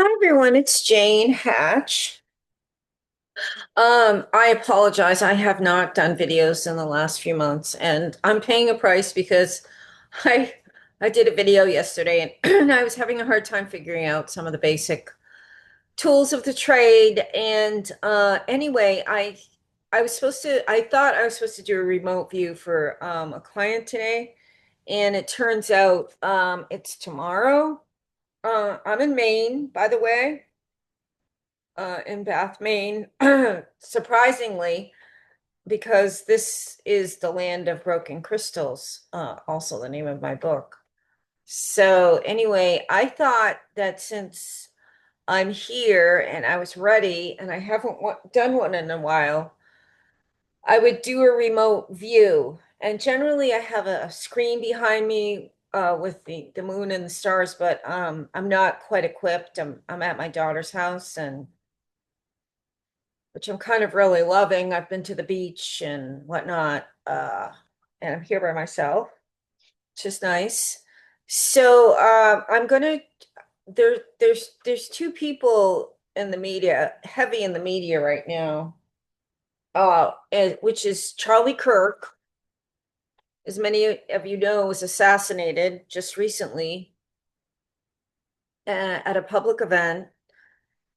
Hi everyone, it's Jane Hatch. I apologize. I have not done videos in the last few months, and I'm paying a price because I I did a video yesterday and, and I was having a hard time figuring out some of the basic tools of the trade. And anyway, I thought I was supposed to do a remote view for a client today, and it turns out it's tomorrow. I'm in Maine, by the way. In Bath, Maine, surprisingly, because this is the land of broken crystals, also the name of my book. So, anyway, I thought that since I'm here and I was ready and I haven't done one in a while, I would do a remote view. And generally, I have a screen behind me with the moon and the stars, but I'm not quite equipped. I'm at my daughter's house and which I'm kind of really loving. I've been to the beach and whatnot, and I'm here by myself, which is nice. So I'm gonna there's two people in the media, heavy in the media right now, which is Charlie Kirk, as many of you know, was assassinated just recently at a public event.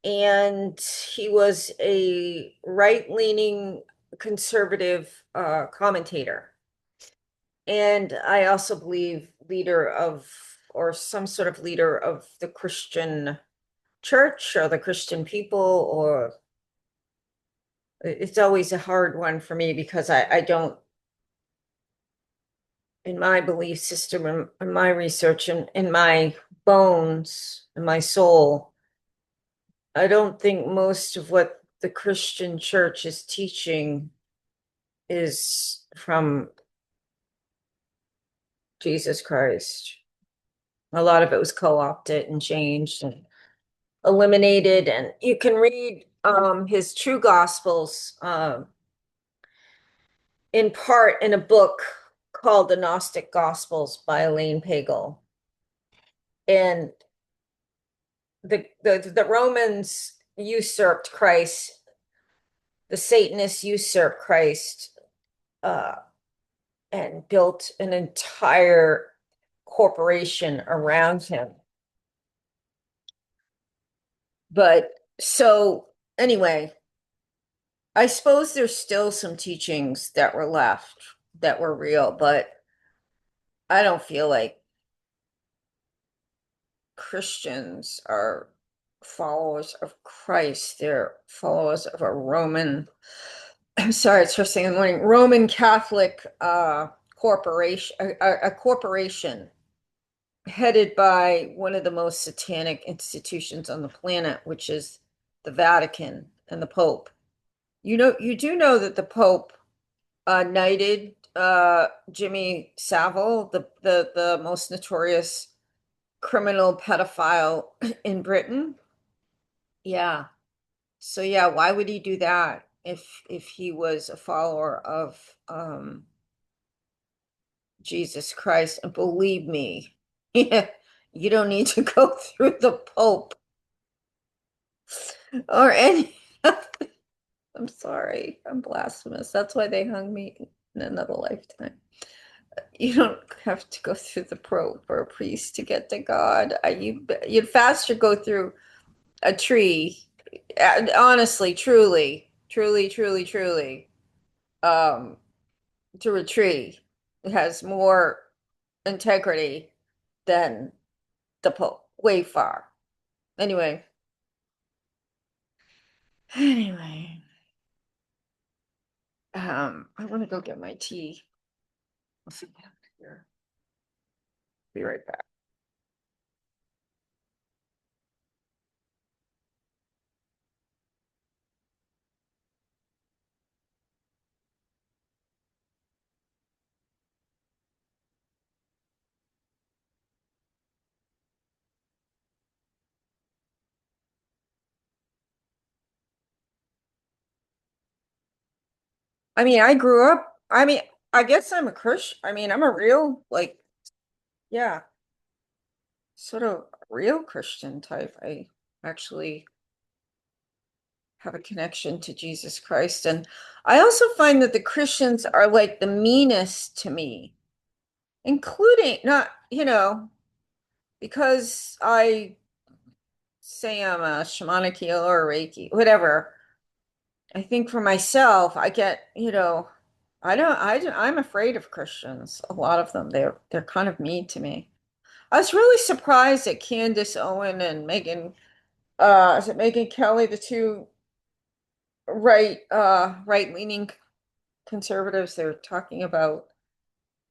And he was a right-leaning conservative commentator. And I also believe leader of, or some sort of leader of the Christian church or the Christian people, or it's always a hard one for me because I don't, in my belief system, in my research, and in my bones, in my soul, I don't think most of what the Christian church is teaching is from Jesus Christ. A lot of it was co-opted and changed and eliminated. And you can read his true gospels in part in a book called The Gnostic Gospels by Elaine Pagel. And the Romans usurped Christ, the Satanists usurped Christ, uh, and built an entire corporation around him. But so anyway, I suppose there's still some teachings that were left that were real, but I don't feel like Christians are followers of Christ. They're followers of a Roman, I'm sorry, it's first thing in the morning, Roman Catholic corporation, a corporation headed by one of the most satanic institutions on the planet, which is the Vatican and the Pope. You do know that the Pope knighted Jimmy Savile, the most notorious criminal pedophile in Britain. Yeah. So yeah, why would he do that if he was a follower of Jesus Christ? And believe me, yeah, you don't need to go through the Pope or any. I'm sorry, I'm blasphemous. That's why they hung me in another lifetime. You don't have to go through the Pope or a priest to get to God. You'd faster go through a tree. Honestly, truly, um, to a tree. It has more integrity than the Pope. Way far. Anyway, anyway, I want to go get my tea. I'll sit down here. Be right back. I mean, I grew up. I mean, I guess I'm a Christian. I mean, I'm a real, yeah, sort of real Christian type. actually have a connection to Jesus Christ. And I also find that the Christians are like the meanest to me, including not, because I say I'm a shamanic healer or Reiki, whatever. I think for myself, I get, I'm afraid of Christians. A lot of them, they're kind of mean to me. I was really surprised that Candace Owen and Megan, is it Megan Kelly, the two right-leaning conservatives, they're talking about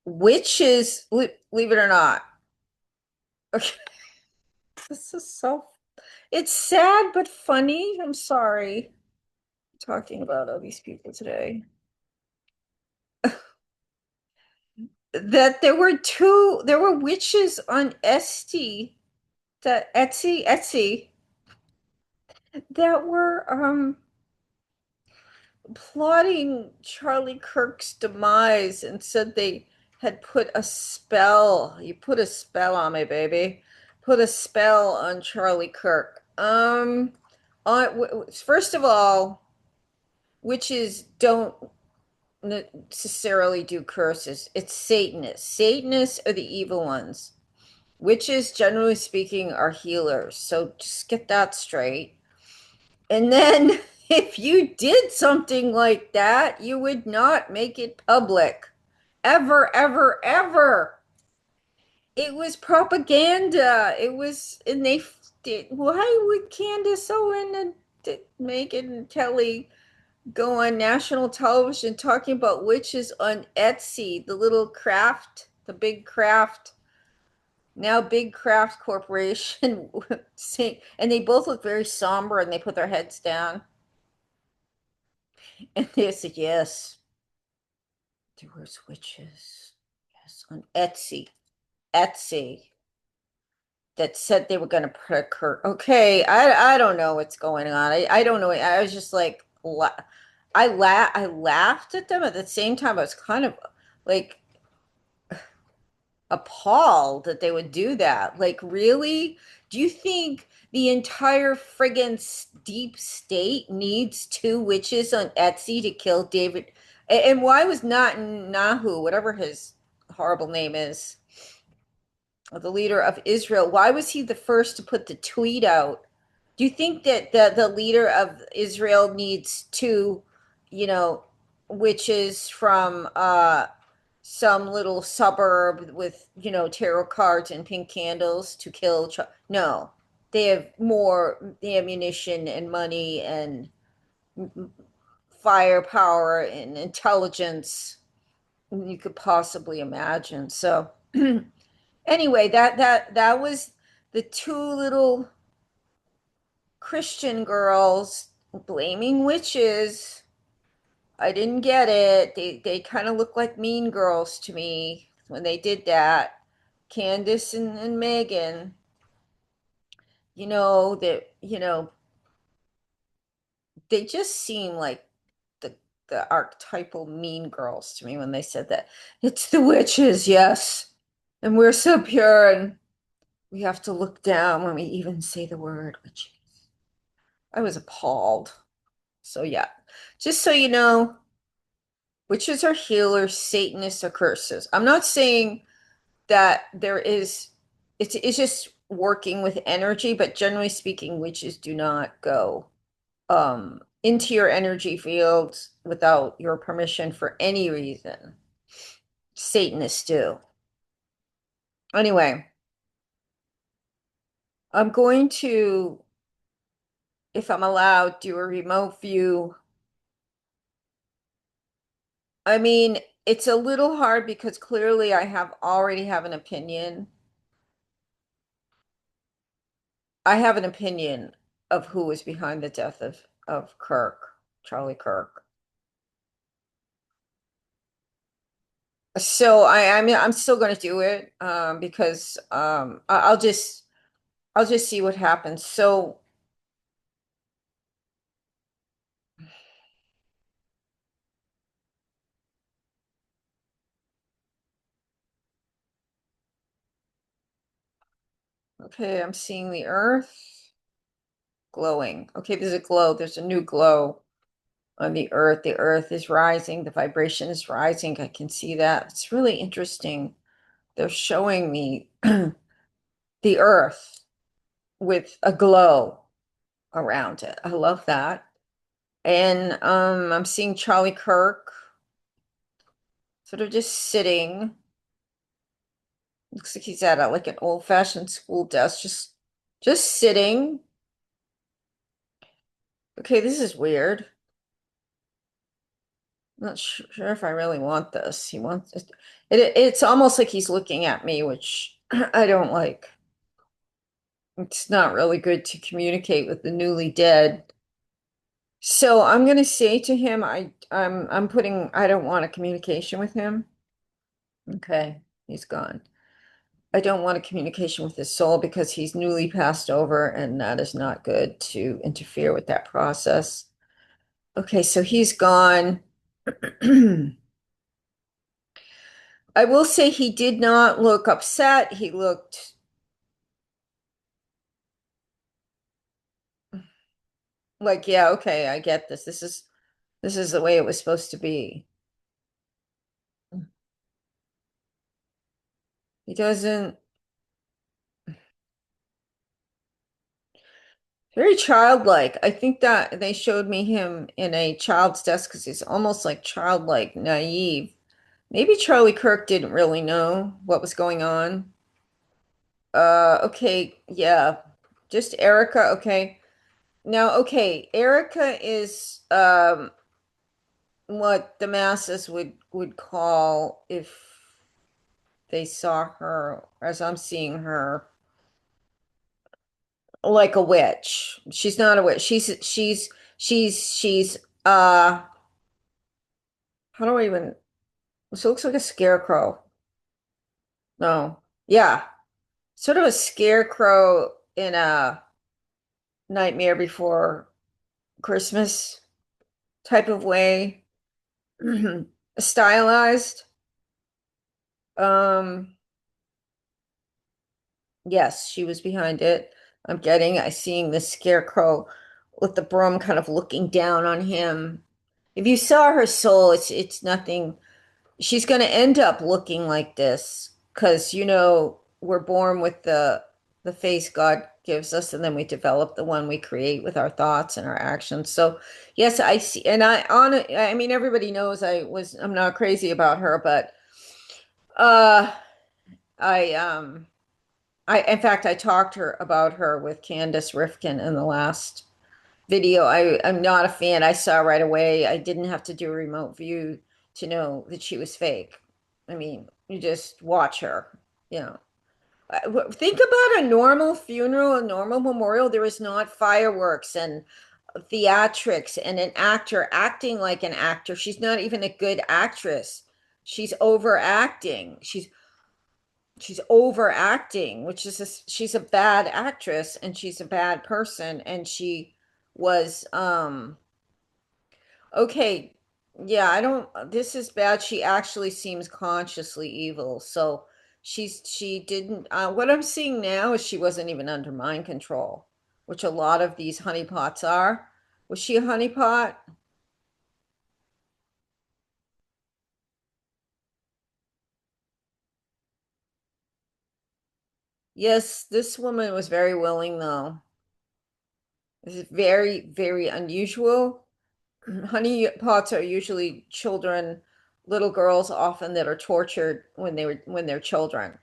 witches, believe it or not. Okay, this is so, it's sad but funny. I'm sorry talking about all these people today. That there were witches on Etsy that were plotting Charlie Kirk's demise and said they had put a spell. You put a spell on me, baby. Put a spell on Charlie Kirk. First of all, witches don't necessarily do curses. It's Satanists. Satanists are the evil ones. Witches, generally speaking, are healers. So just get that straight. And then if you did something like that, you would not make it public. Ever, ever, ever. It was propaganda. It was, and they did. Why would Candace Owen and Megan Kelly go on national television talking about witches on Etsy, the little craft, the big craft, now big craft corporation? And they both look very somber and they put their heads down. And they said, yes, there was witches. Yes, on Etsy, that said they were going to put a curse. Okay, I don't know what's going on. I don't know. I was just like, I laughed at them. At the same time, I was kind of like appalled that they would do that. Like, really? Do you think the entire friggin' deep state needs two witches on Etsy to kill David? And why was not Nahu, whatever his horrible name is, the leader of Israel, why was he the first to put the tweet out? Do you think that the leader of Israel needs two, you know, witches from some little suburb with, tarot cards and pink candles to kill? No, they have more ammunition and money and firepower and intelligence than you could possibly imagine. So anyway, that was the two little Christian girls blaming witches. I didn't get it. They kind of look like mean girls to me when they did that. Candace and Megan, they just seem like the the archetypal mean girls to me when they said that. It's the witches, yes. And we're so pure and we have to look down when we even say the word witches. I was appalled. So yeah, just so you know, witches are healers, Satanists are curses. I'm not saying that it's just working with energy, but generally speaking, witches do not go into your energy fields without your permission for any reason. Satanists do. Anyway, I'm going to, if I'm allowed, do a remote view. I mean, it's a little hard because clearly I already have an opinion. I have an opinion of who was behind the death of Kirk, Charlie Kirk. So I mean I'm still going to do it because I'll just see what happens. So okay, I'm seeing the Earth. glowing. Okay, there's a glow. There's a new glow on the earth. The earth is rising. The vibration is rising. I can see that. It's really interesting. They're showing me the earth with a glow around it. I love that. And I'm seeing Charlie Kirk sort of just sitting. Looks like he's at like an old-fashioned school desk, just sitting. Okay, this is weird. I'm not sure if I really want this. He wants it's almost like he's looking at me, which I don't like. It's not really good to communicate with the newly dead. So I'm gonna say to him, I'm putting I don't want a communication with him. Okay, he's gone. I don't want a communication with his soul because he's newly passed over, and that is not good to interfere with that process. Okay, so he's gone. I will say he did not look upset. He looked like, yeah, okay, I get this. This is the way it was supposed to be. He doesn't very childlike. I think that they showed me him in a child's desk because he's almost like childlike, naive. Maybe Charlie Kirk didn't really know what was going on. Okay, yeah. Just Erica, okay. Now, okay, Erica is what the masses would call if they saw her as I'm seeing her like a witch. She's not a witch. She's how do I even she looks like a scarecrow. No. Yeah. Sort of a scarecrow in a Nightmare Before Christmas type of way. Stylized. Um, yes, she was behind it. I seeing the scarecrow with the broom kind of looking down on him. If you saw her soul, it's nothing. She's going to end up looking like this because we're born with the face God gives us, and then we develop the one we create with our thoughts and our actions. So yes, I see, and I mean everybody knows I'm not crazy about her, but uh I in fact I talked her about her with Candace Rifkin in the last video. I'm not a fan. I saw right away. I didn't have to do a remote view to know that she was fake. I mean, you just watch her, you know. Think about a normal funeral, a normal memorial. There is not fireworks and theatrics and an actor acting like an actor. She's not even a good actress. She's overacting. She's overacting, which is she's a bad actress and she's a bad person and she was okay, yeah, I don't this is bad. She actually seems consciously evil. So she didn't what I'm seeing now is she wasn't even under mind control, which a lot of these honeypots are. Was she a honeypot? Yes, this woman was very willing though. This is very, very unusual. Honey pots are usually children, little girls often that are tortured when they're children.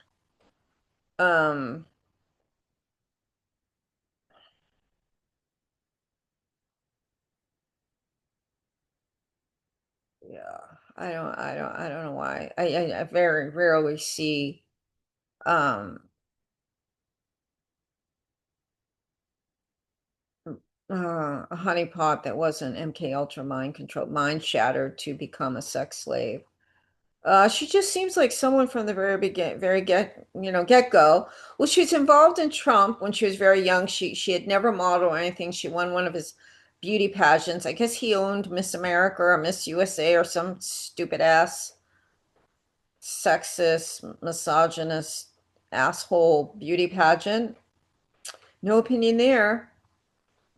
Um, yeah, I don't know why. I very rarely see um a honey pot that wasn't MK Ultra mind controlled, mind shattered to become a sex slave. She just seems like someone from the very begin, very get go. Well, she was involved in Trump when she was very young. She had never modeled or anything. She won one of his beauty pageants. I guess he owned Miss America or Miss USA or some stupid ass sexist, misogynist, asshole beauty pageant. No opinion there.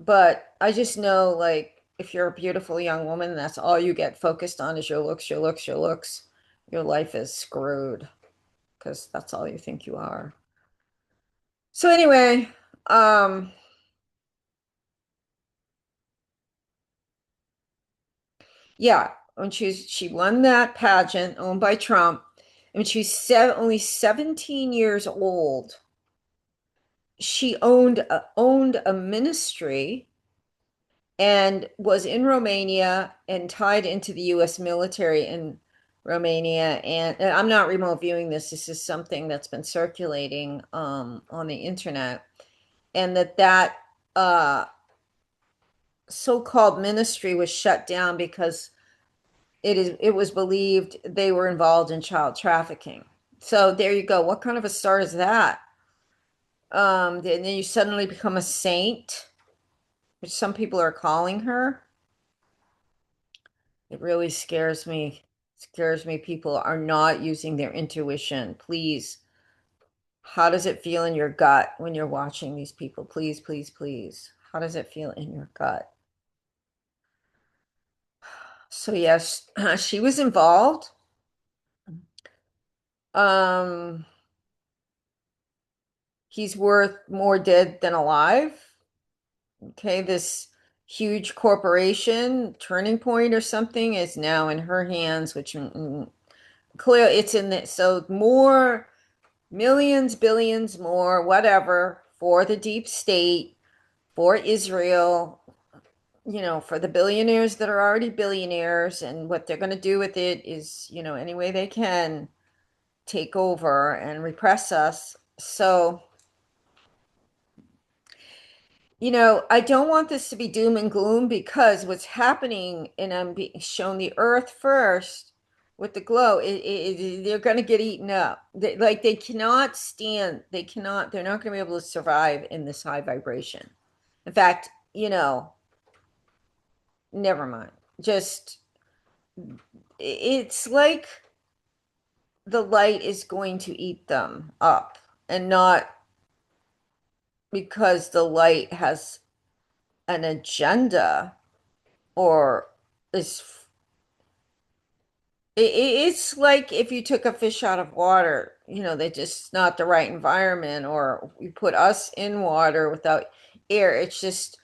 But I just know, like, if you're a beautiful young woman, that's all you get focused on is your looks, your looks, your looks. Your life is screwed because that's all you think you are. So anyway, um, yeah, when she won that pageant owned by Trump, and she was only 17 years old. She owned a ministry and was in Romania and tied into the US military in Romania. And I'm not remote viewing this. This is something that's been circulating on the internet. And that uh, so-called ministry was shut down because it was believed they were involved in child trafficking. So there you go. What kind of a start is that? Then you suddenly become a saint, which some people are calling her. It really scares me. Scares me. People are not using their intuition. Please. How does it feel in your gut when you're watching these people? Please, please, please. How does it feel in your gut? So yes, she was involved. Um, he's worth more dead than alive. Okay, this huge corporation, Turning Point or something, is now in her hands, which clear it's in the so more millions, billions more, whatever, for the deep state, for Israel, for the billionaires that are already billionaires, and what they're going to do with it is, any way they can take over and repress us. So, I don't want this to be doom and gloom because what's happening, and I'm being shown the earth first with the glow, they're going to get eaten up. Like they cannot stand, they're not going to be able to survive in this high vibration. In fact, never mind. Just, it's like the light is going to eat them up and not because the light has an agenda or is it's like if you took a fish out of water, they just not the right environment, or you put us in water without air. It's just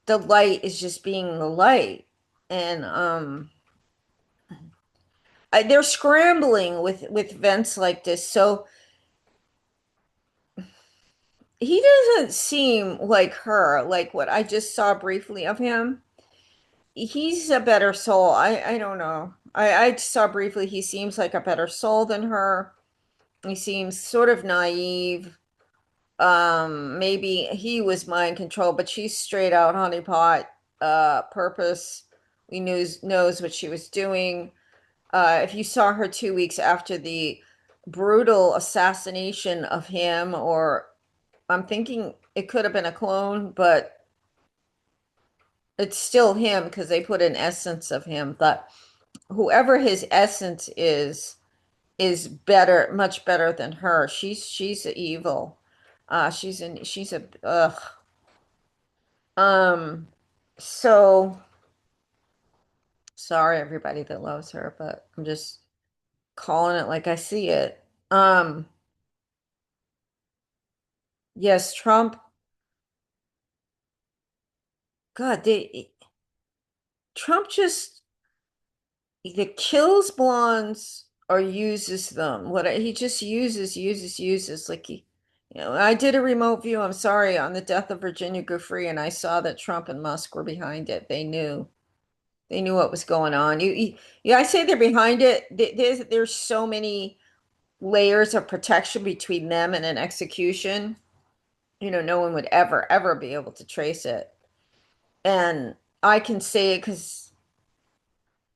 the light is just being the light. And they're scrambling with vents like this. So he doesn't seem like her, like what I just saw briefly of him. He's a better soul. I don't know. I saw briefly he seems like a better soul than her. He seems sort of naive. Maybe he was mind control, but she's straight out honeypot, purpose. We knows what she was doing. If you saw her 2 weeks after the brutal assassination of him, or I'm thinking it could have been a clone, but it's still him because they put an essence of him. But whoever his essence is better, much better than her. She's evil. She's a ugh. Um, so sorry everybody that loves her, but I'm just calling it like I see it. Yes, Trump. God, Trump just either kills blondes or uses them. What he just uses. Like I did a remote view. I'm sorry on the death of Virginia Giuffre, and I saw that Trump and Musk were behind it. They knew what was going on. Yeah, I say they're behind it. There's so many layers of protection between them and an execution. No one would ever be able to trace it. And I can say it because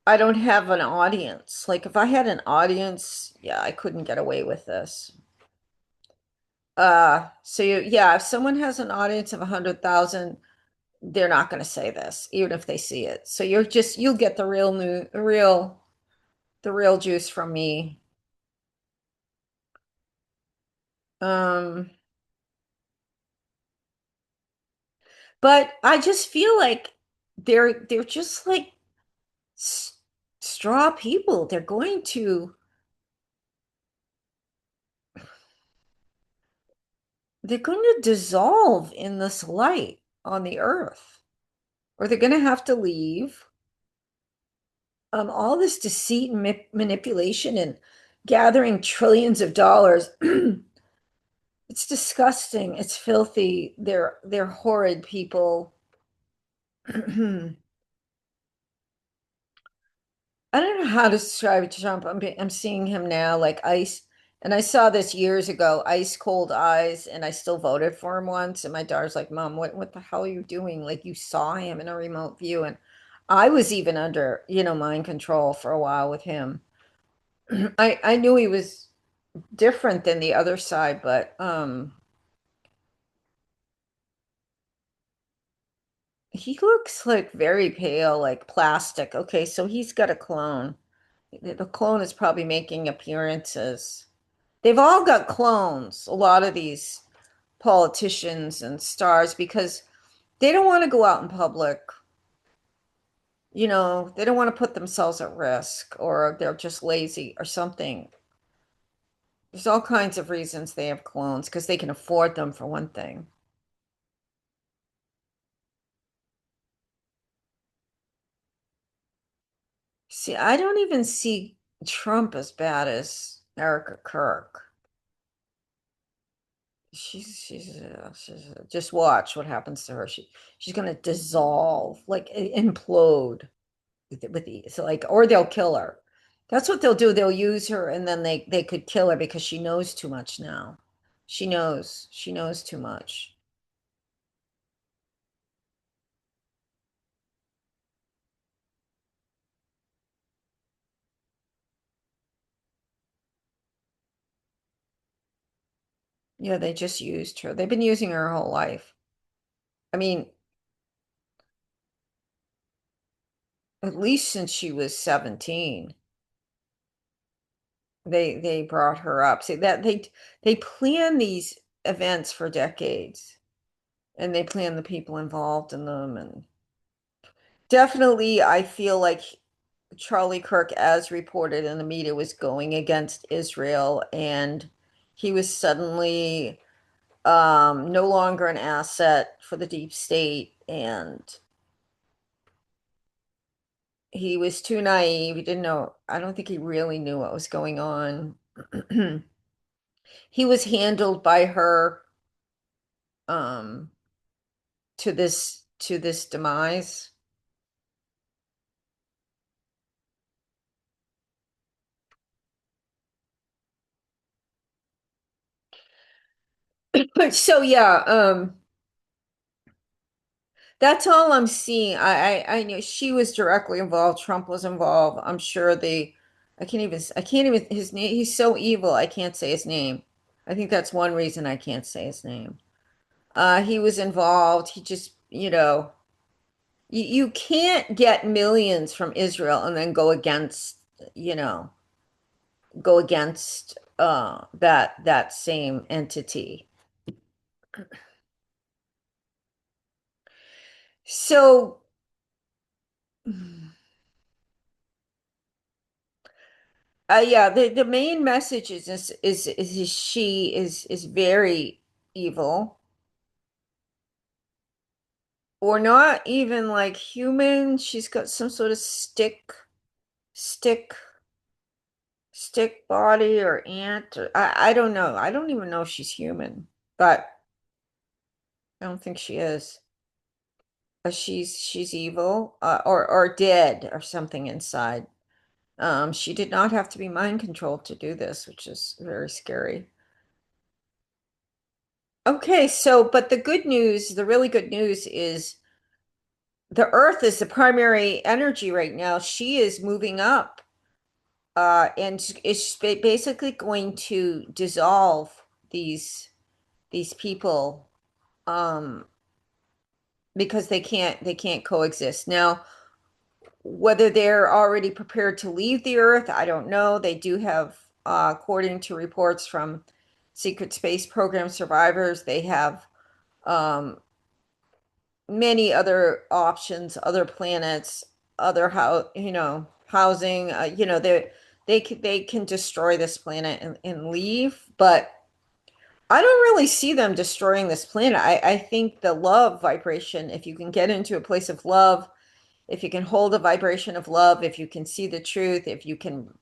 I don't have an audience. Like if I had an audience, yeah, I couldn't get away with this. Yeah, if someone has an audience of 100,000, they're not going to say this, even if they see it. So you'll get the real juice from me. Um, But I just feel like they're just like s- straw people. They're going to dissolve in this light on the earth, or they're going to have to leave. All this deceit and manipulation and gathering trillions of dollars. It's disgusting. It's filthy. They're horrid people. I don't know how to describe Trump. I'm seeing him now like ice, and I saw this years ago, ice cold eyes, and I still voted for him once. And my daughter's like, "Mom, what the hell are you doing? Like you saw him in a remote view." And I was even under, mind control for a while with him. I knew he was different than the other side, but he looks like very pale, like plastic. Okay, so he's got a clone. The clone is probably making appearances. They've all got clones, a lot of these politicians and stars, because they don't want to go out in public. They don't want to put themselves at risk, or they're just lazy or something. There's all kinds of reasons they have clones because they can afford them, for one thing. See, I don't even see Trump as bad as Erica Kirk. She's just watch what happens to her. She's gonna dissolve, like implode with the so like, or they'll kill her. That's what they'll do. They'll use her, and then they could kill her because she knows too much now. She knows too much. Yeah, they just used her. They've been using her whole life. I mean, at least since she was 17. They brought her up. See that they plan these events for decades, and they plan the people involved in them. And definitely I feel like Charlie Kirk, as reported in the media, was going against Israel, and he was suddenly no longer an asset for the deep state, and he was too naive. He didn't know. I don't think he really knew what was going on. He was handled by her um to this demise. But so yeah, that's all I'm seeing. I knew she was directly involved. Trump was involved. I'm sure I can't even his name. He's so evil. I can't say his name. I think that's one reason I can't say his name. He was involved. He just, you can't get millions from Israel and then you know, go against that same entity. So yeah, the main message is she is very evil, or not even like human. She's got some sort of stick stick body or ant. I don't know. I don't even know if she's human, but I don't think she is. She's evil, or dead or something inside. She did not have to be mind controlled to do this, which is very scary. Okay, so but the really good news is the Earth is the primary energy right now. She is moving up, and it's basically going to dissolve these people, um, because they can't coexist. Now, whether they're already prepared to leave the Earth, I don't know. They do have, according to reports from secret space program survivors, they have, um, many other options, other planets, other housing. They can destroy this planet and leave, but I don't really see them destroying this planet. I think the love vibration, if you can get into a place of love, if you can hold a vibration of love, if you can see the truth, if you can,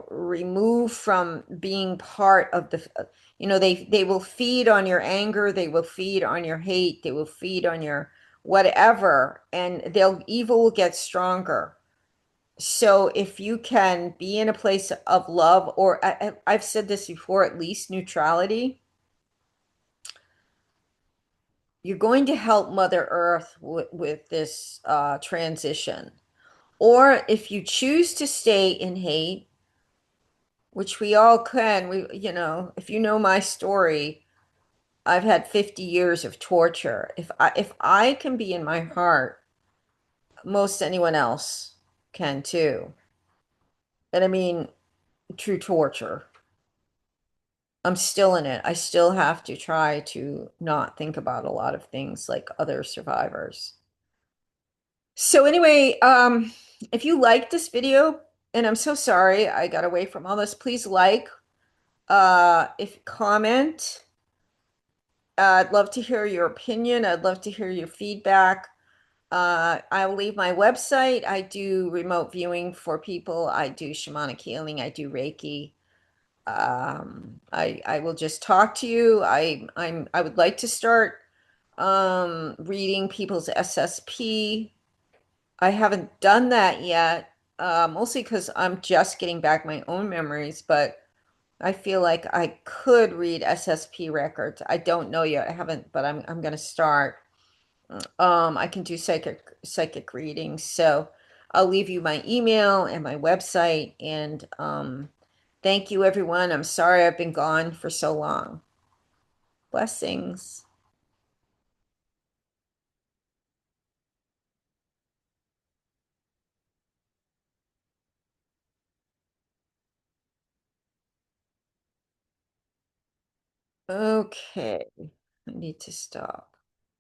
remove from being part of they will feed on your anger, they will feed on your hate, they will feed on your whatever, and evil will get stronger. So if you can be in a place of love, or I've said this before, at least neutrality, you're going to help Mother Earth with this transition. Or if you choose to stay in hate, which we all can, if you know my story, I've had 50 years of torture. If I can be in my heart, most anyone else can too. And I mean, true torture. I'm still in it. I still have to try to not think about a lot of things like other survivors. So anyway, if you like this video, and I'm so sorry I got away from all this, please like, if comment. I'd love to hear your opinion. I'd love to hear your feedback. I'll leave my website. I do remote viewing for people. I do shamanic healing. I do Reiki. I will just talk to you. I would like to start reading people's SSP. I haven't done that yet, mostly because I'm just getting back my own memories, but I feel like I could read SSP records. I don't know yet. I haven't, but I'm gonna start. I can do psychic readings. So I'll leave you my email and my website. And thank you, everyone. I'm sorry I've been gone for so long. Blessings. Okay, I need to stop.